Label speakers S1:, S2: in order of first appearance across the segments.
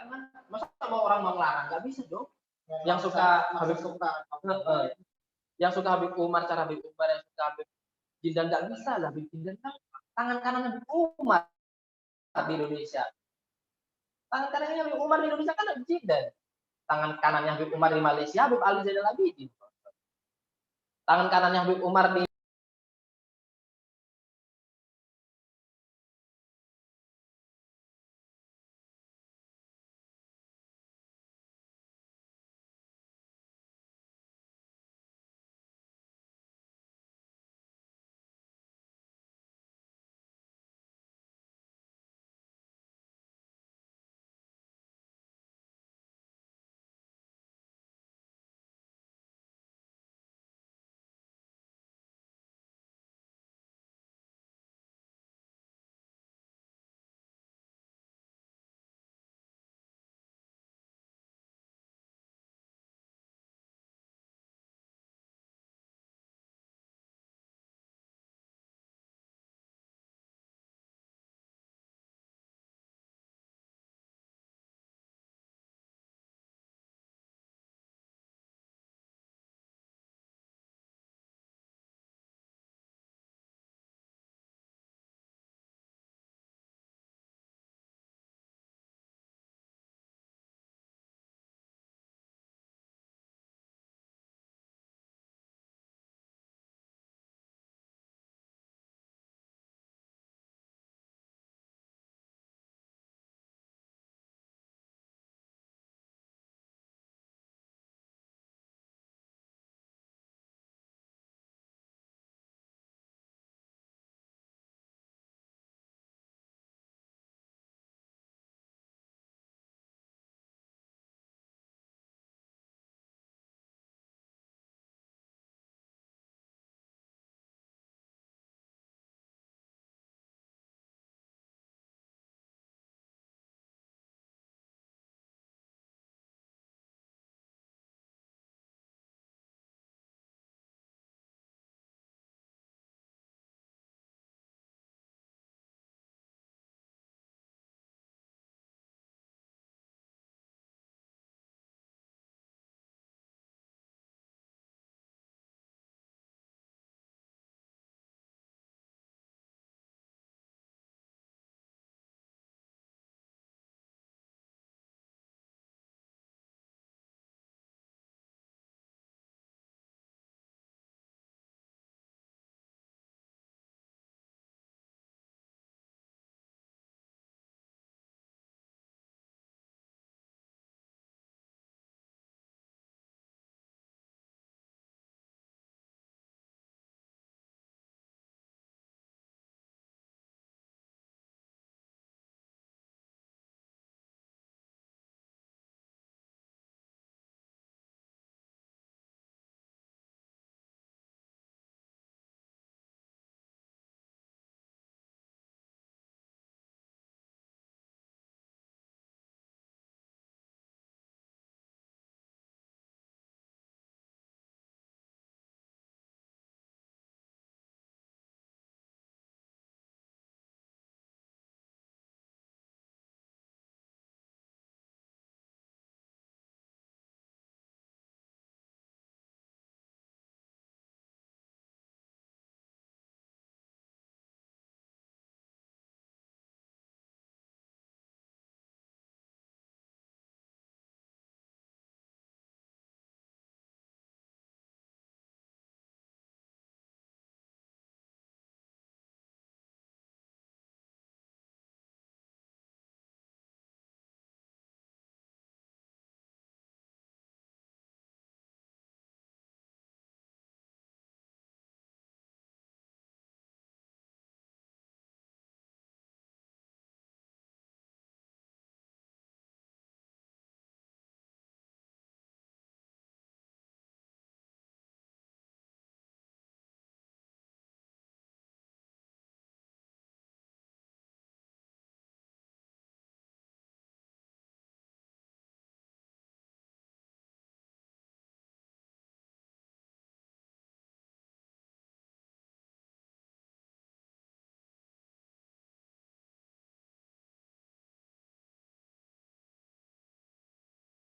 S1: kan masa mau orang mau ngelarang nggak bisa dong. Yang suka Habib yang suka Habib Umar, cara Habib Umar, yang suka Habib Jindan nggak bisa lah. Habib Jindan kan tangan kanan Habib Umar di Indonesia. Tangan kanannya Habib Umar di Indonesia kan Habib Jindan. Tangan kanannya Habib Umar di Malaysia Habib Ali Zainal Abidin. Tangan kanannya Habib Umar di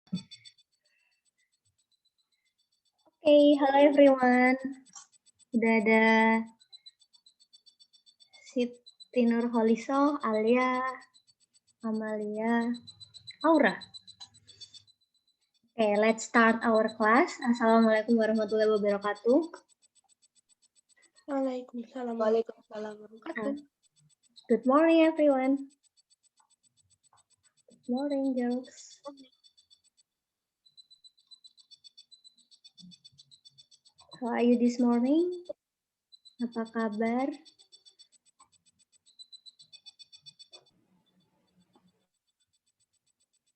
S2: Okay, hello everyone. Udah ada Siti Nurholiso, Alia, Amalia, Aura. Okay, let's start our class. Assalamualaikum warahmatullahi wabarakatuh.
S3: Waalaikumsalam warahmatullahi wabarakatuh.
S2: Good morning everyone. Good morning girls. How are you this morning? Apa kabar?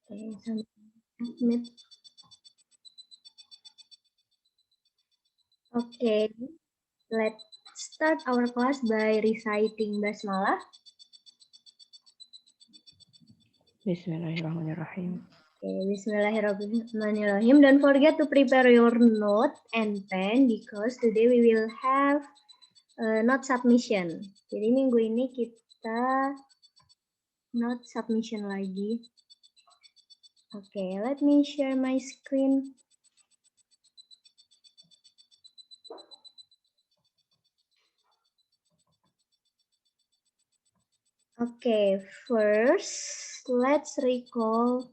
S2: Okay, admit. Okay, let's start our class by reciting Basmalah.
S3: Bismillahirrahmanirrahim.
S2: Okay, Bismillahirrahmanirrahim. Don't forget to prepare your note and pen because today we will have note submission. Jadi minggu ini kita note submission lagi. Okay, let me share my screen. Okay, first let's recall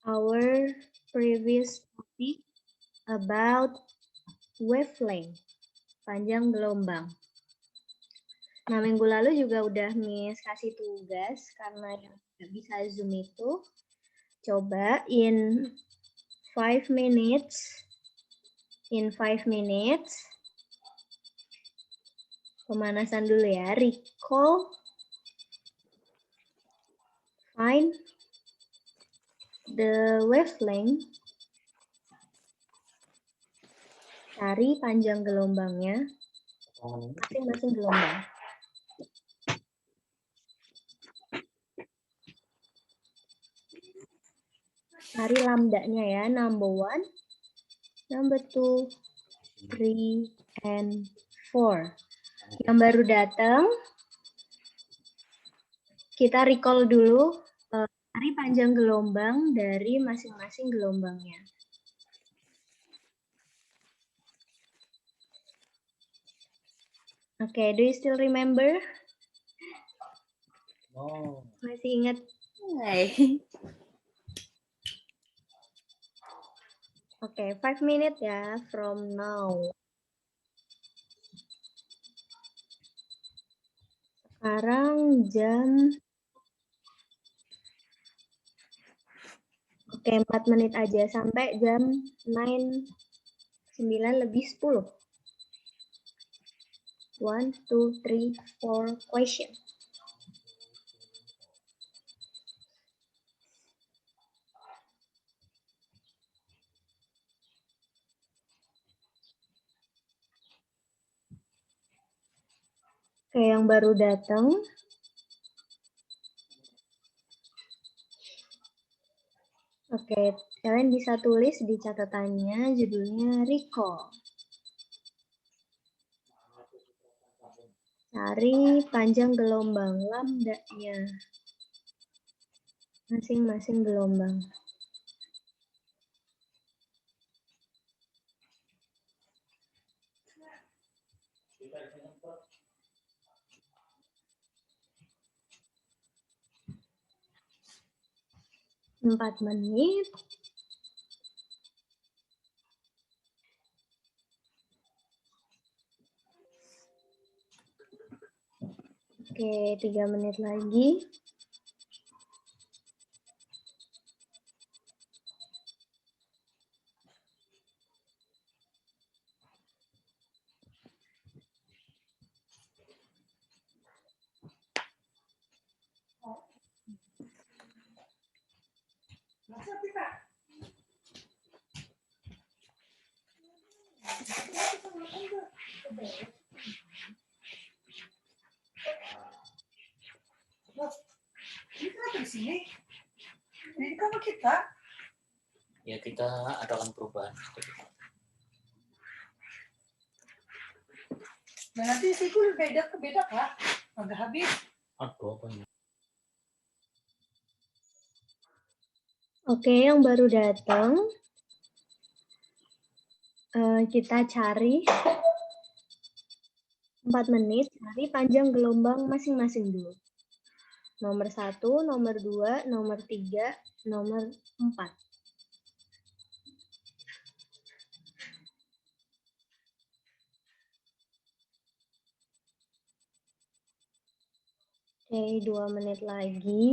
S2: our previous topic about wavelength, panjang gelombang. Nah, minggu lalu juga udah Miss kasih tugas karena yang nggak bisa Zoom itu, coba in 5 minutes, pemanasan dulu ya, recall, find the wavelength, cari panjang gelombangnya, masing-masing gelombang. Cari lambdanya ya, number 1, number 2, 3, and 4. Yang baru datang, kita recall dulu, cari panjang gelombang dari masing-masing gelombangnya. Okay, do you still remember?
S1: Oh.
S2: Masih ingat? Okay, 5 minutes ya from now. Sekarang jam 4 menit aja sampai jam 9 lebih 10. 1, 2, 3, 4 question. Oke, yang baru datang. Oke, kalian bisa tulis di catatannya judulnya recall. Cari panjang gelombang lambdanya. Masing-masing gelombang. Empat menit. Oke, 3 menit lagi.
S4: Di sini, ini kan kita.
S5: Ya kita adakan perubahan.
S4: Nah, nanti itu beda Kak. Nggak habis.
S5: Aduh apa ini?
S2: Oke, yang baru datang, kita cari 4 menit, cari panjang gelombang masing-masing dulu. Nomor 1, nomor 2, nomor 3, nomor 4. Oke, 2 menit lagi.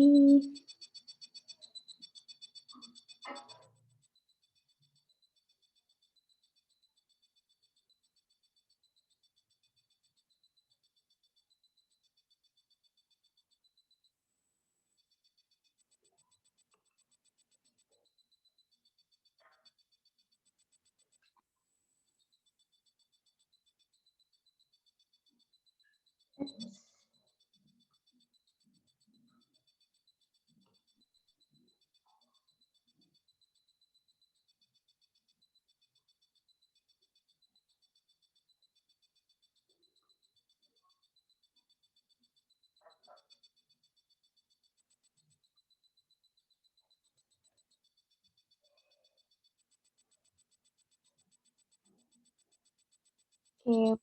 S2: Oke.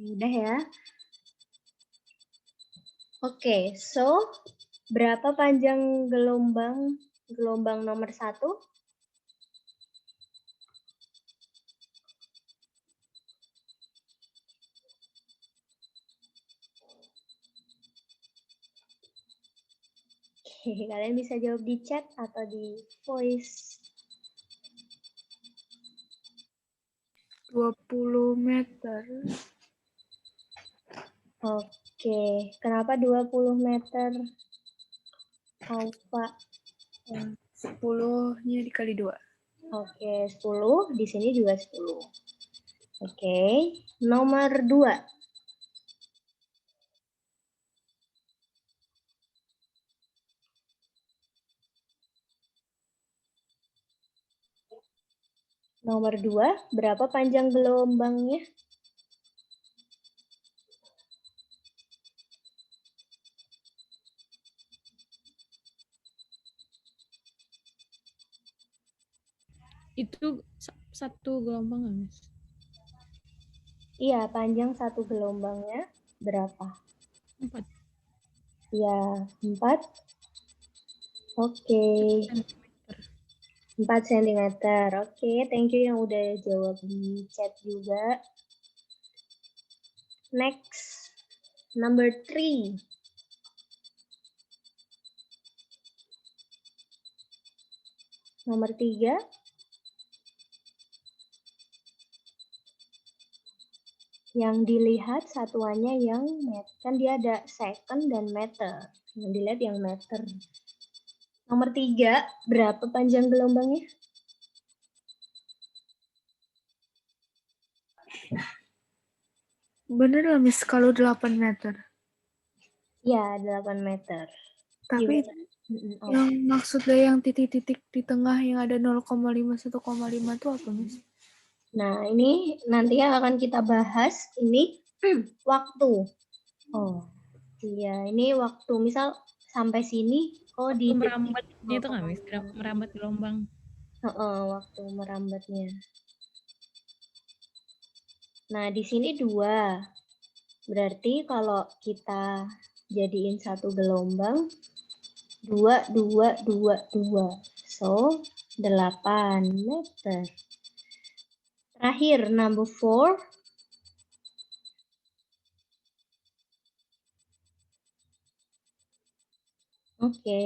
S2: Udah ya. Oke, so berapa panjang gelombang nomor 1? Oke, kalian bisa jawab di chat atau di voice.
S3: 20 meter.
S2: Oke, kenapa 20 meter? Alfa.
S3: 10-nya dikali 2.
S2: Oke, 10. Di sini juga 10. Oke, nomor 2. Nomor 2, berapa panjang gelombangnya?
S6: Itu satu gelombang nggak, Mas?
S2: Iya, panjang satu gelombangnya berapa?
S6: 4
S2: Ya, 4. Oke,
S6: cm.
S2: 4 cm. Oke, thank you yang udah jawab di chat juga. Next, number 3. Nomor 3. Yang dilihat satuannya yang meter. Kan dia ada second dan meter. Yang dilihat yang meter. Nomor 3, berapa panjang gelombangnya?
S3: Bener lah, Miss, kalau 8 meter.
S2: Ya, 8 meter.
S3: Tapi
S2: Gimana?
S3: yang maksudnya yang titik-titik di tengah yang ada 0,5, 1,5 itu apa, Miss?
S2: Nah, ini nanti akan kita bahas ini waktu. Oh, iya, ini waktu. Misal sampai sini, oh
S6: Waktu
S2: di detik.
S6: merambatnya itu nggak, Miss? Merambat gelombang.
S2: Waktu merambatnya. Nah, di sini 2. Berarti kalau kita jadiin satu gelombang, 2, 2, 2, 2. So, 8 meter. Terakhir, number 4. Oke,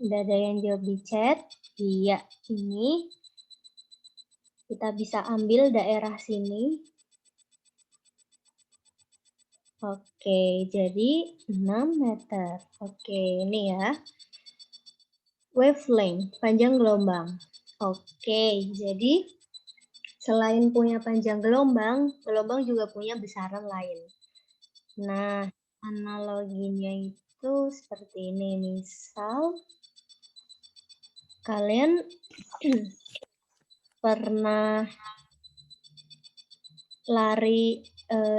S2: udah ada yang jawab di chat. Iya, ini kita bisa ambil daerah sini. Oke, jadi 6 meter. Oke, ini ya. Wavelength, panjang gelombang. Oke, jadi selain punya panjang gelombang juga punya besaran lain. Nah, analoginya itu itu seperti ini. Misal kalian pernah lari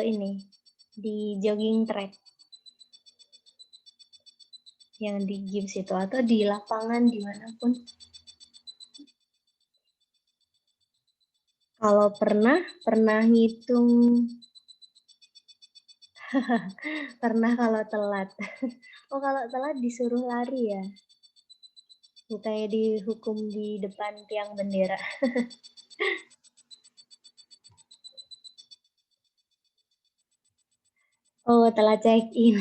S2: ini di jogging track yang di gym situ atau di lapangan dimanapun. Kalau pernah ngitung pernah kalau telat. Oh, kalau telat disuruh lari ya. Bukannya dihukum di depan tiang bendera. Oh, telat check-in.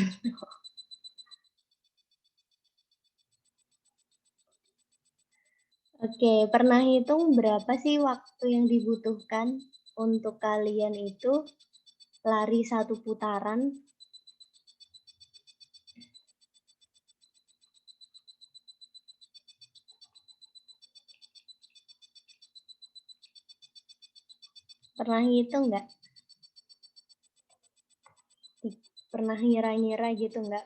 S2: Oke, pernah hitung berapa sih waktu yang dibutuhkan untuk kalian itu lari 1 putaran? Pernah hitung nggak? Pernah ngira-ngira gitu nggak?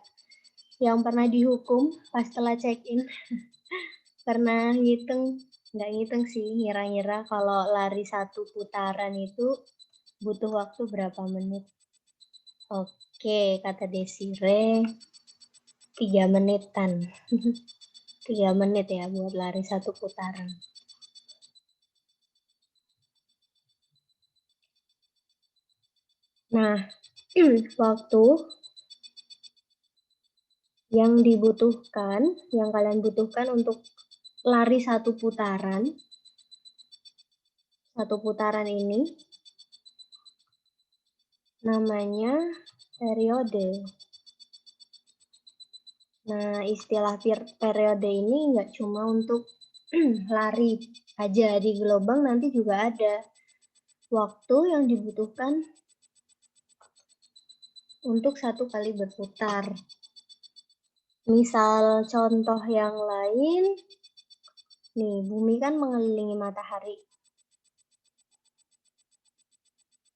S2: Yang pernah dihukum pas setelah check-in? Pernah ngitung? Nggak ngitung sih, ngira-ngira kalau lari 1 putaran itu butuh waktu berapa menit? Oke, kata Desire 3 menitan. 3 menit ya buat lari 1 putaran. Nah, waktu yang dibutuhkan, yang kalian butuhkan untuk lari 1 putaran, 1 putaran ini namanya periode. Nah, istilah periode ini nggak cuma untuk lari aja di gelombang, nanti juga ada waktu yang dibutuhkan untuk 1 kali berputar. Misal contoh yang lain, nih bumi kan mengelilingi matahari.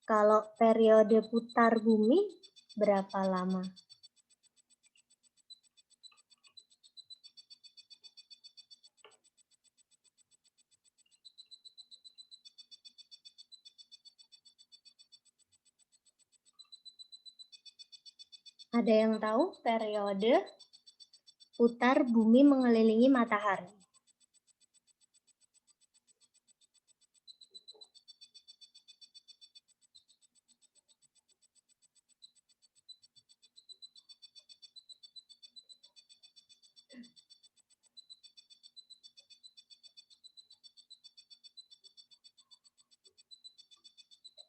S2: Kalau periode putar bumi berapa lama? Ada yang tahu periode putar bumi mengelilingi matahari?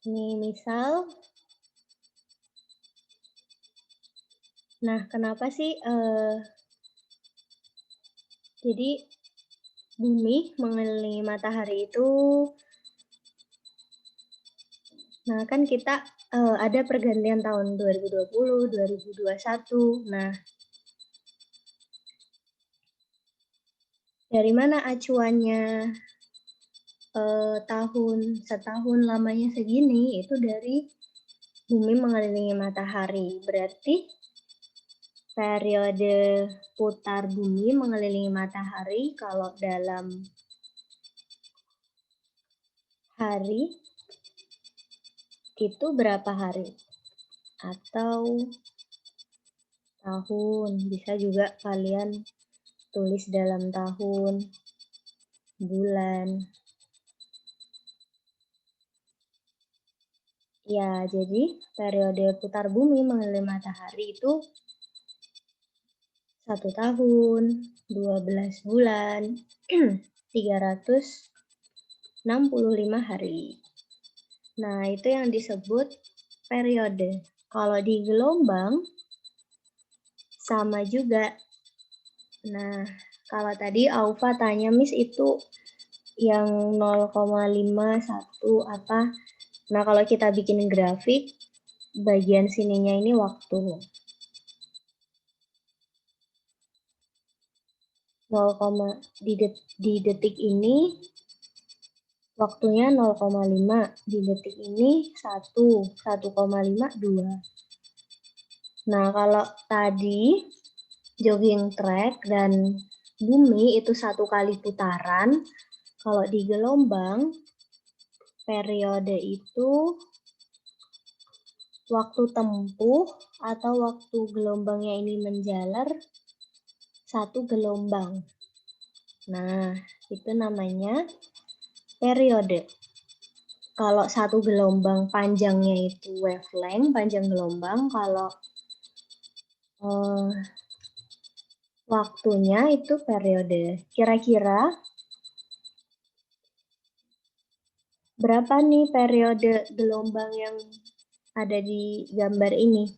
S2: Nih misal, nah kenapa sih jadi bumi mengelilingi matahari itu, nah kan kita ada pergantian tahun 2020, 2021. Nah, dari mana acuannya setahun lamanya segini? Itu dari bumi mengelilingi matahari. Berarti periode putar bumi mengelilingi matahari kalau dalam hari itu berapa hari? Atau tahun, bisa juga kalian tulis dalam tahun, bulan. Ya, jadi periode putar bumi mengelilingi matahari itu 1 tahun, 12 bulan, 365 hari. Nah, itu yang disebut periode. Kalau di gelombang, sama juga. Nah, kalau tadi Aufa tanya, Miss itu yang 0,5, 1 apa? Nah, kalau kita bikin grafik, bagian sininya ini waktu. 0, di detik ini waktunya 0,5, di detik ini 1,5, 2. Nah, kalau tadi jogging track dan bumi itu 1 kali putaran. Kalau di gelombang, periode itu waktu tempuh atau waktu gelombangnya ini menjalar 1 gelombang. Nah, itu namanya periode. Kalau 1 gelombang panjangnya itu wavelength, panjang gelombang. Kalau waktunya itu periode. Kira-kira berapa nih periode gelombang yang ada di gambar ini?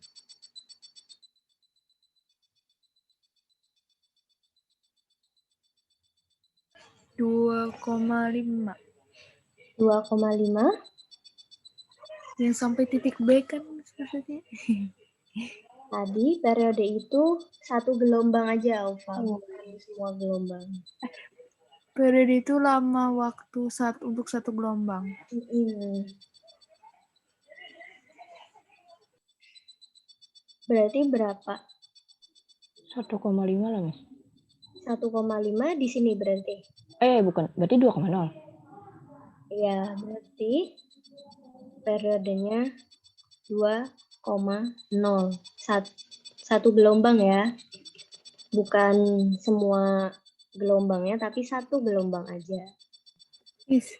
S3: 2,5.
S2: 2,5.
S3: Yang sampai titik B kan maksudnya.
S2: Tadi periode itu 1 gelombang aja, Ova. Bukan semua gelombang.
S3: Periode itu lama waktu untuk 1 gelombang.
S2: Berarti berapa?
S7: 1,5 lah, Miss.
S2: 1,5 di sini berarti.
S7: Bukan. Berarti 2,0.
S2: Ya, berarti periodenya 2,0. 1 gelombang ya. Bukan semua gelombangnya, tapi 1 gelombang aja.
S3: Miss,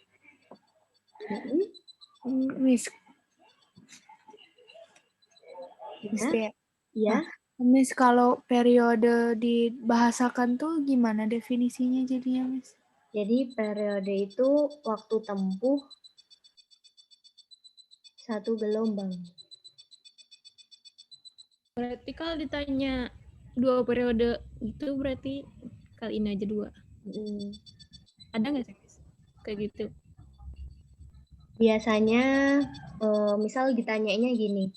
S2: Ya,
S3: ya. Miss, kalau periode dibahasakan tuh gimana definisinya jadinya, Miss?
S2: Jadi periode itu waktu tempuh 1 gelombang.
S6: Berarti kalau ditanya 2 periode itu berarti kali ini aja 2. Ada nggak sih Miss? Kayak gitu.
S2: Biasanya misal ditanyanya gini,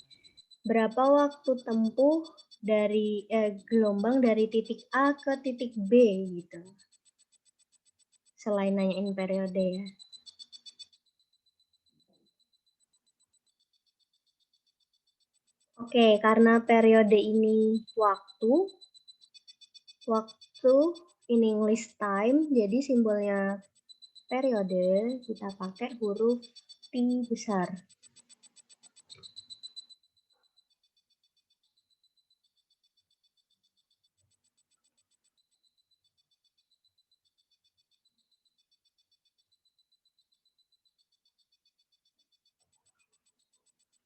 S2: berapa waktu tempuh dari gelombang dari titik A ke titik B gitu. Selain nanyain periode ya. Oke, karena periode ini waktu in English time, jadi simbolnya periode kita pakai huruf T besar.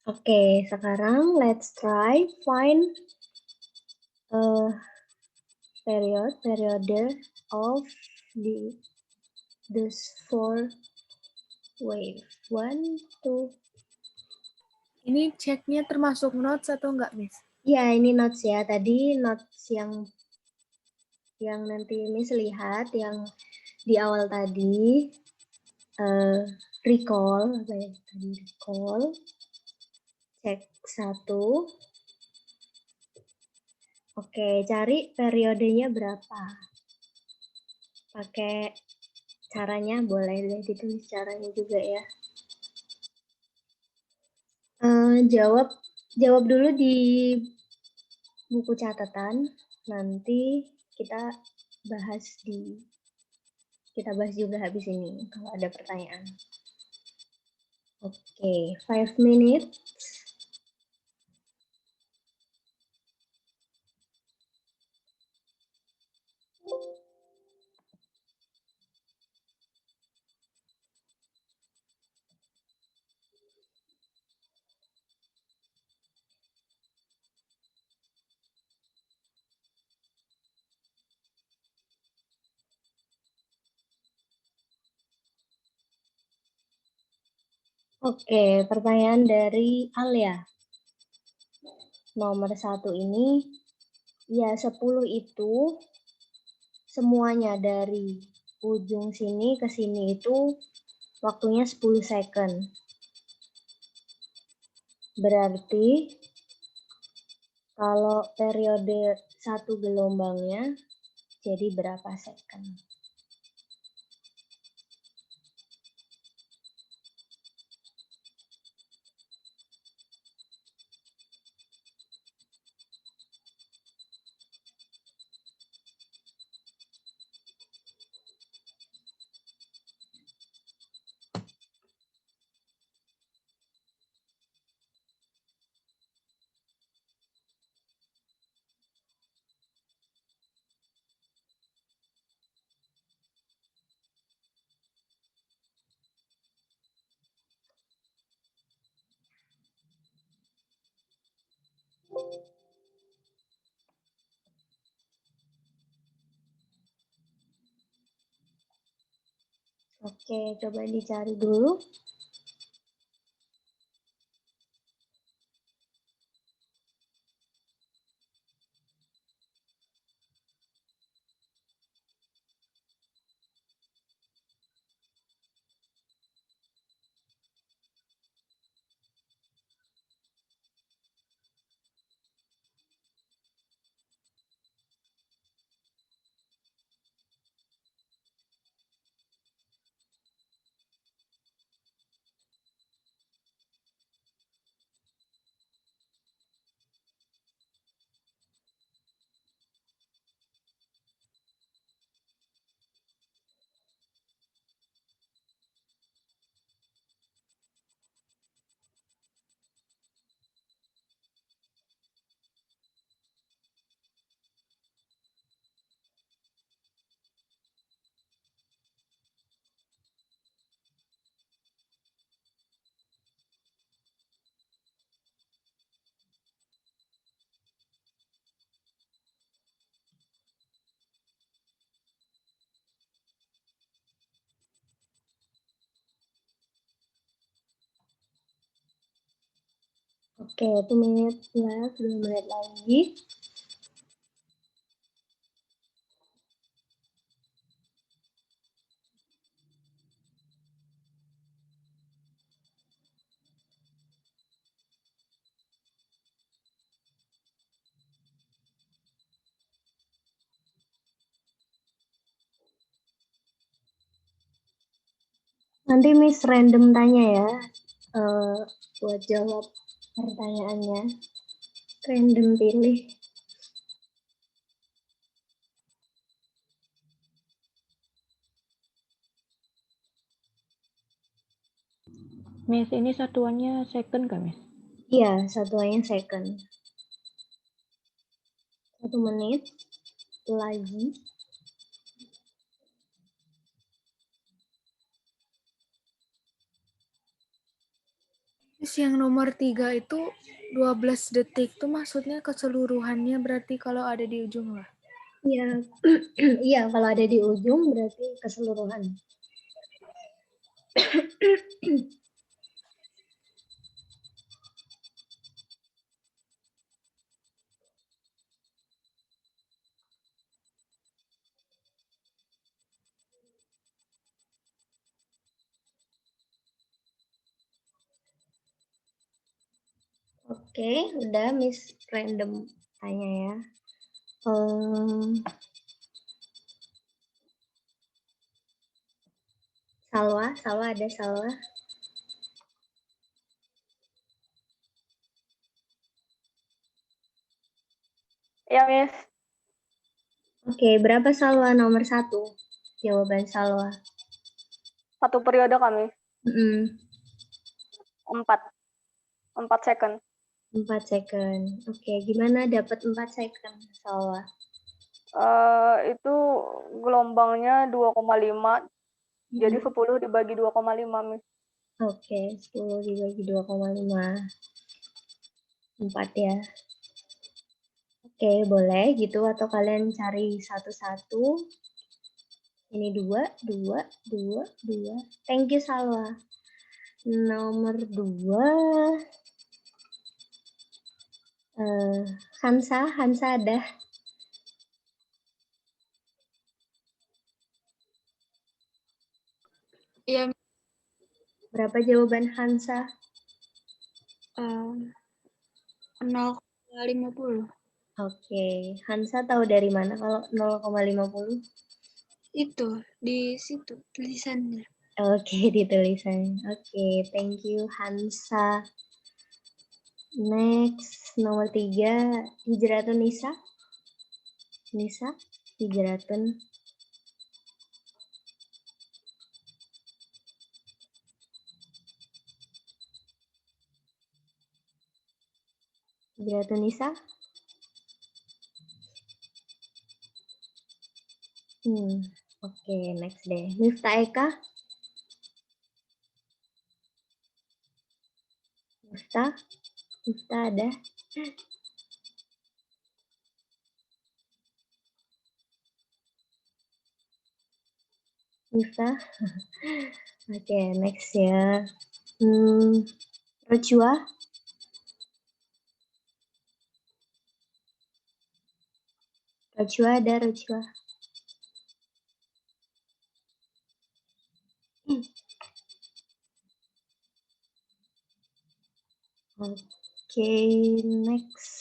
S2: Oke, sekarang let's try find period of this 4 wave. 1, 2.
S3: Ini ceknya termasuk notes atau enggak, Miss?
S2: Ya, ini notes ya. Tadi notes yang nanti Miss lihat yang di awal tadi recall apa ya tadi recall cek 1. Oke, cari periodenya berapa. Pakai caranya boleh deh ditulis caranya juga ya. Jawab dulu di buku catatan, nanti kita bahas juga habis ini kalau ada pertanyaan. Oke, 5 minutes. Oke, pertanyaan dari Alia. Nomor 1 ini, ya 10 itu semuanya dari ujung sini ke sini itu waktunya 10 second. Berarti kalau periode 1 gelombangnya jadi berapa second? Oke, coba dicari dulu. Oke, 2 menit left, 2 menit lagi. Nanti Miss random tanya ya, buat jawab pertanyaannya. Random pilih.
S7: Miss, ini satuannya second kan, Miss?
S2: Iya, satuannya second. 1 menit lagi.
S3: Terus yang nomor 3 itu 12 detik tuh maksudnya keseluruhannya berarti kalau ada di ujung lah.
S2: Iya, iya kalau ada di ujung berarti keseluruhan. Oke, udah Miss random tanya ya. Salwa ada Salwa.
S8: Ya, Miss.
S2: Oke, berapa Salwa nomor 1? Jawaban Salwa.
S8: 1 periode kami. 4. 4 second.
S2: 4 second. Oke, gimana dapat 4 second, Salwa?
S8: Itu gelombangnya 2,5. Jadi 10 dibagi 2,5, Miss.
S2: Oke, 10 dibagi 2,5. 4 ya. Oke, boleh gitu atau kalian cari satu-satu. Ini 2, 2, 2, 2. Thank you, Salwa. Nomor 2. Hansa ada.
S6: Iya,
S2: Berapa jawaban Hansa?
S6: 0,50.
S2: Oke, Hansa tahu dari mana kalau 0,50?
S6: Itu di situ tulisannya.
S2: Oke, di tulisan. Oke, thank you Hansa. Next, nomor 3, Hijratun Nisa. Nisa, Hijratun. Hijratun Nisa. Oke, next deh. Miftah Eka. Miftah ada. Miftah. Oke, next ya. Rojwa. Rojwa ada Rojwa. Oke, next.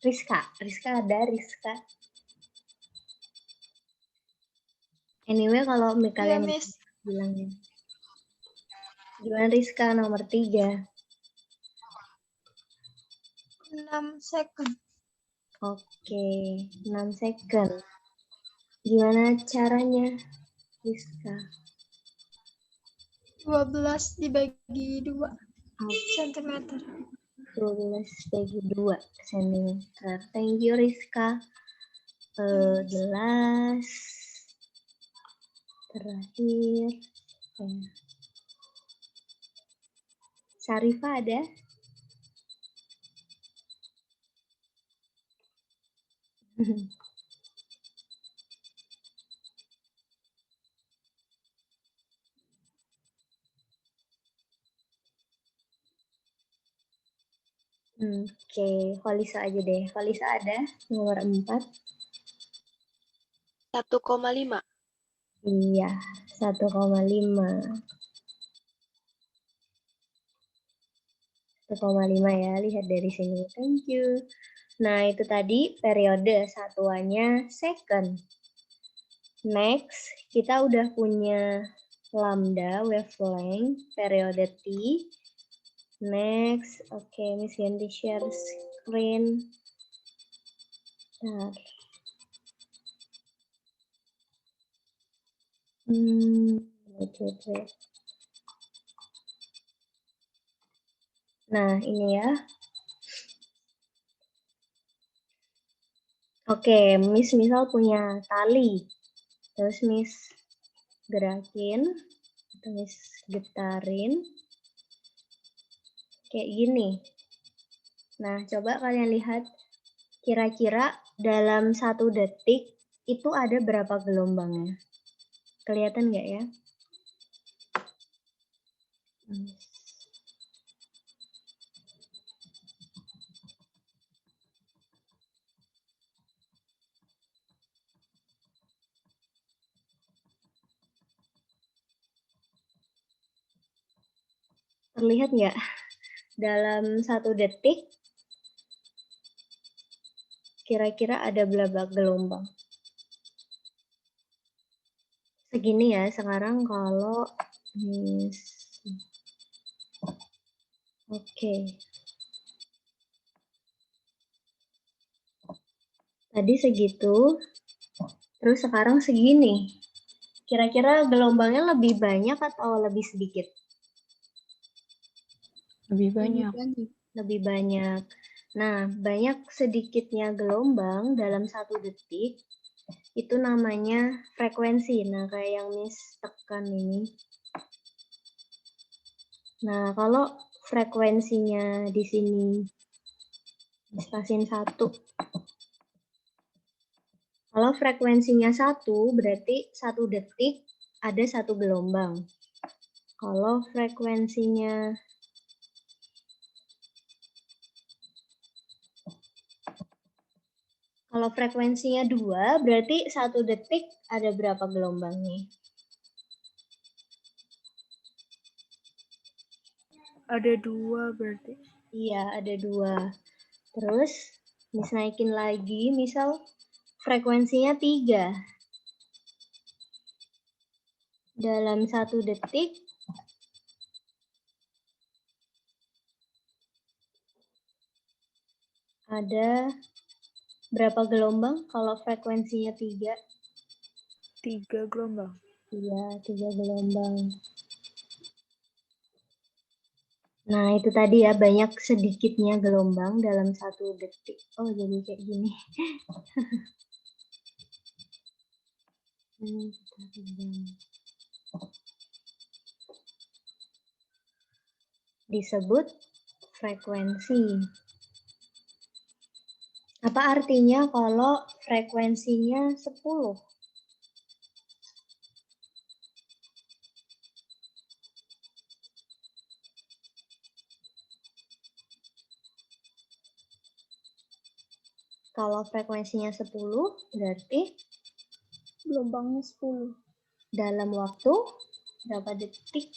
S2: Rizka ada Rizka. Anyway, kalau kalian bilangnya. Gimana Rizka nomor 3?
S9: 6 second.
S2: Oke, 6 second. Gimana caranya, Rizka?
S9: 12 dibagi 2 cm.
S2: 12 bagi 2 cm. Thank you, Rizka. 11. Terakhir. Syarifah ada? Oke, Holisa aja deh. Holisa ada nomor 4.
S9: 1,5.
S2: Iya, 1,5. 1,5 ya, lihat dari sini. Thank you. Nah, itu tadi periode, satuannya second. Next, kita udah punya lambda, wavelength, periode T. Next, oke, Miss ganti share screen. Bentar. Wait. Nah, ini ya. Oke, Miss misal punya tali. Terus Miss gerakin, atau Miss getarin. Kayak gini. Nah, coba kalian lihat kira-kira dalam 1 detik itu ada berapa gelombangnya? Kelihatan nggak ya? Terlihat nggak? Dalam 1 detik kira-kira ada berapa gelombang? Segini ya, sekarang kalau oke. Tadi segitu, terus sekarang segini. Kira-kira gelombangnya lebih banyak atau lebih sedikit?
S7: Lebih banyak.
S2: Lebih banyak. Nah, banyak sedikitnya gelombang dalam 1 detik, itu namanya frekuensi. Nah, kayak yang Miss tekan ini. Nah, kalau frekuensinya di sini, Miss pasin 1. Kalau frekuensinya 1, berarti 1 detik ada 1 gelombang. Kalau frekuensinya 2, berarti 1 detik ada berapa gelombang nih?
S3: Ada 2 berarti.
S2: Iya, ada 2. Terus, Miss naikin lagi, misal frekuensinya 3. Dalam 1 detik, ada berapa gelombang kalau frekuensinya 3?
S3: 3 gelombang.
S2: Iya, 3 gelombang. Nah, itu tadi ya, banyak sedikitnya gelombang dalam 1 detik. Oh, jadi kayak gini. Disebut frekuensi. Apa artinya kalau frekuensinya 10? Kalau frekuensinya 10, berarti
S9: Gelombangnya 10.
S2: dalam waktu berapa detik?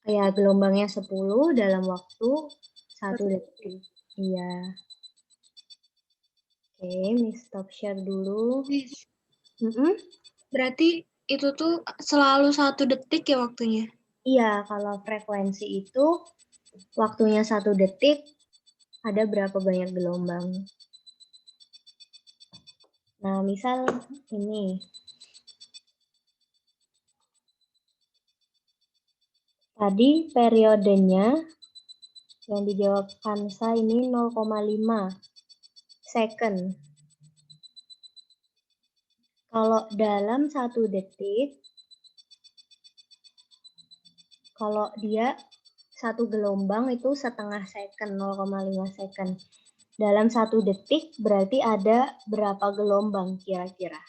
S2: Ya, gelombangnya 10 dalam waktu 1 detik. Iya. Oke, Miss stop share dulu.
S9: Miss,
S2: Mm-mm.
S9: berarti itu tuh selalu 1 detik ya waktunya?
S2: Iya, kalau frekuensi itu waktunya 1 detik, ada berapa banyak gelombang. Nah, misal ini. Tadi periodenya yang dijawab Kansa ini 0,5 second. Kalau dalam 1 detik, kalau dia 1 gelombang itu setengah second, 0,5 second. Dalam 1 detik berarti ada berapa gelombang kira-kira?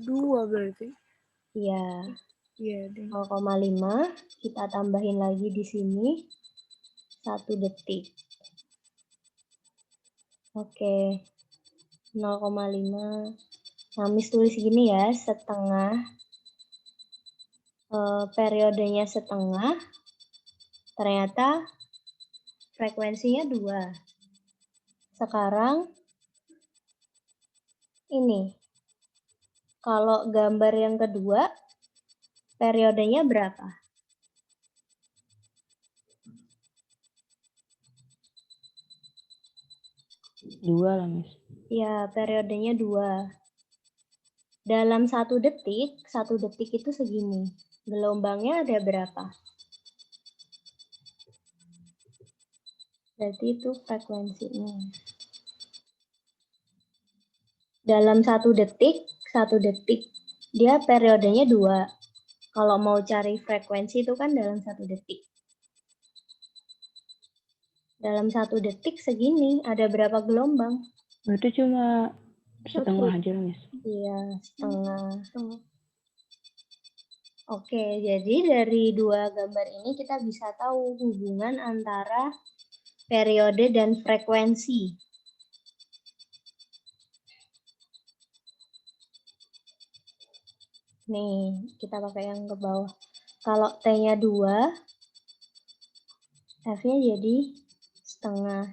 S3: 2 berarti.
S2: Iya,
S3: Iya deh.
S2: 0,5 kita tambahin lagi di sini 1 detik. Oke, 0,5. Nah, Miss tulis gini ya, setengah. Periodenya setengah, ternyata frekuensinya 2. Sekarang ini, kalau gambar yang kedua, periodenya berapa?
S7: 2 lah, Miss.
S2: Ya, periodenya 2. Dalam 1 detik, 1 detik itu segini. Gelombangnya ada berapa? Berarti itu frekuensinya. Dalam 1 detik, 1 detik, dia periodenya 2. Kalau mau cari frekuensi itu kan dalam 1 detik. Dalam 1 detik segini, ada berapa gelombang?
S7: Berarti cuma setengah aja lah, Miss.
S2: Iya, setengah. Oke, jadi dari 2 gambar ini kita bisa tahu hubungan antara periode dan frekuensi. Nih, kita pakai yang ke bawah. Kalau T-nya 2, F-nya jadi setengah.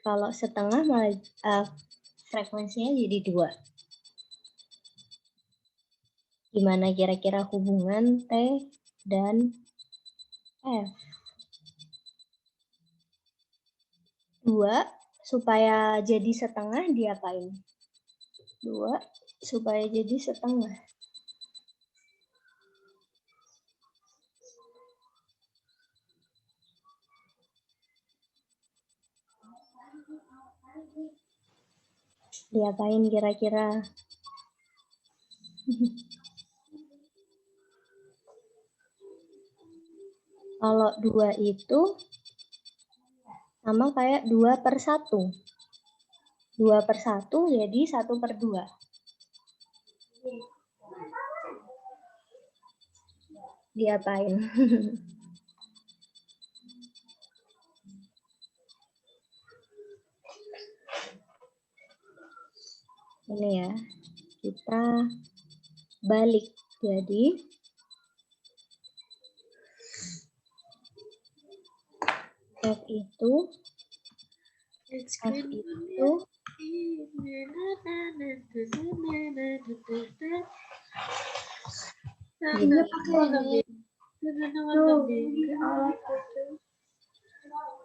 S2: Kalau setengah malah frekuensinya jadi 2. Gimana kira-kira hubungan T dan F? 2 supaya jadi setengah diapain? 2 supaya jadi setengah. Diapain kira-kira? Kalau 2 itu sama kayak 2/1. 2/1 jadi 1/2. Diapain? Ini ya, kita balik. Jadi, F itu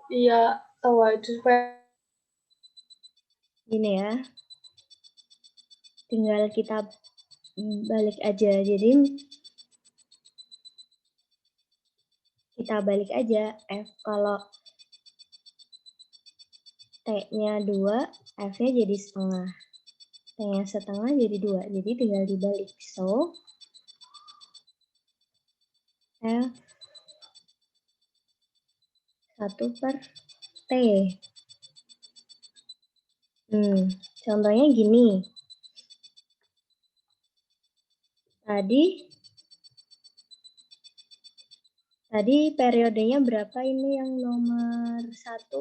S8: Iya, tahu itu
S2: gini ya. Tinggal kita balik aja. Jadi, kita balik aja. F kalau T-nya 2, F-nya jadi setengah. T-nya setengah jadi 2. Jadi tinggal dibalik. So, F 1/T. Contohnya gini. Tadi Tadi periodenya berapa ini yang nomor 1?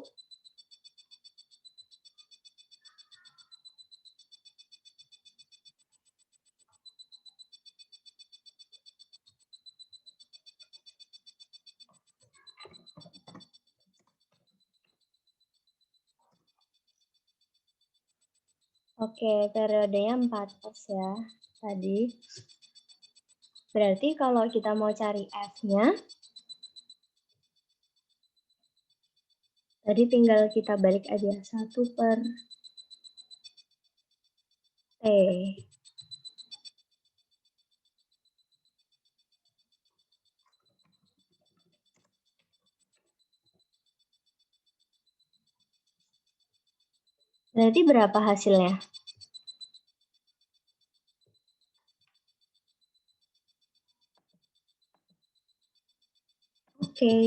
S2: Oke, periodenya 4 pas ya tadi. Berarti kalau kita mau cari F-nya, tadi tinggal kita balik aja 1 per T. Berarti berapa hasilnya? Oke,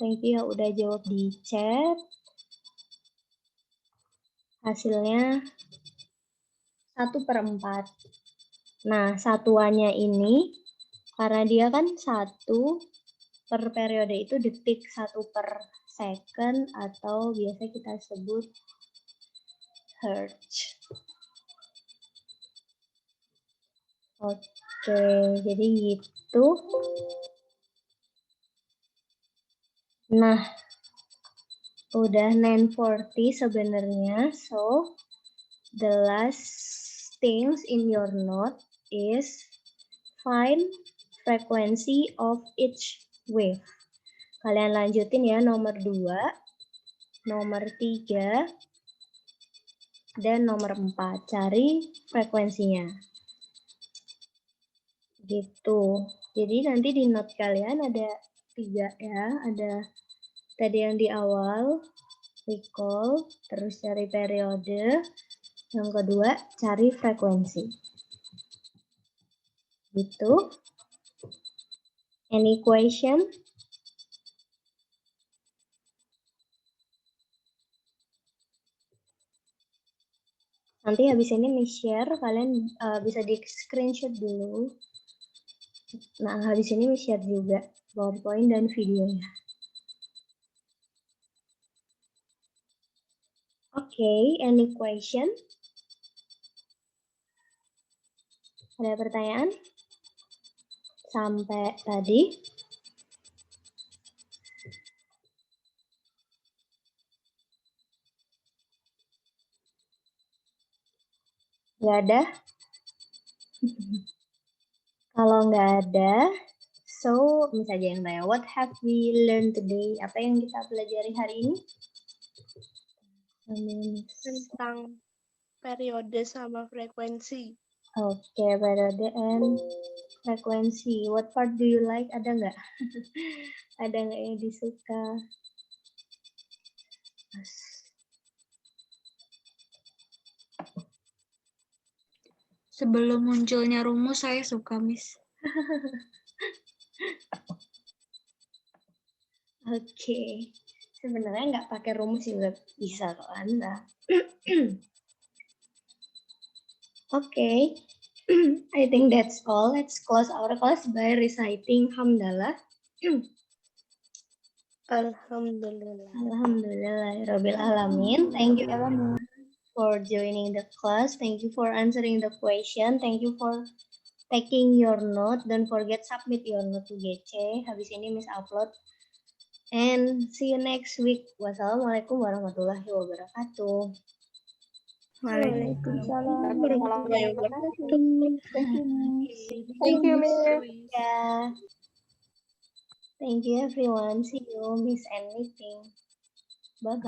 S2: thank you yang udah jawab di chat. Hasilnya 1/4. Nah, satuannya ini, karena dia kan 1 per periode itu detik, 1 per second, atau biasa kita sebut hertz. Oke, jadi gitu. Nah, udah 9:40 sebenarnya. So, the last things in your note is find frequency of each wave. Kalian lanjutin ya nomor 2, nomor 3, dan nomor 4. Cari frekuensinya. Gitu. Jadi nanti di note kalian ada 3 ya. Ada tadi yang di awal, recall, terus cari periode. Yang kedua, cari frekuensi. Gitu. Any question? Nanti habis ini share, kalian bisa di screenshot dulu. Nah, habis ini share juga PowerPoint dan videonya. Oke, any question? Ada pertanyaan? Sampai tadi? Nggak ada? Kalau nggak ada, so misalnya yang tanya, what have we learned today? Apa yang kita pelajari hari ini?
S9: Tentang periode sama frekuensi.
S2: Oke, periode and frekuensi. What part do you like? Ada nggak? Ada nggak yang disuka?
S9: Sebelum munculnya rumus saya suka, Miss.
S2: Oke, sebenarnya nggak pakai rumus juga bisa kok Anda. Oke, I think that's all. Let's close our class by reciting Hamdalah.
S9: Alhamdulillah.
S2: Alhamdulillahirabbil alamin. Thank you everyone for joining the class. Thank you for answering the question. Thank you for taking your note. Don't forget submit your note to GC. Habis ini Miss upload. And see you next week. Wassalamualaikum warahmatullahi wabarakatuh.
S7: Waalaikumsalam warahmatullahi wabarakatuh.
S8: Thank you, Miss.
S2: Yeah. Thank you everyone. See you. Miss anything. Bye bye.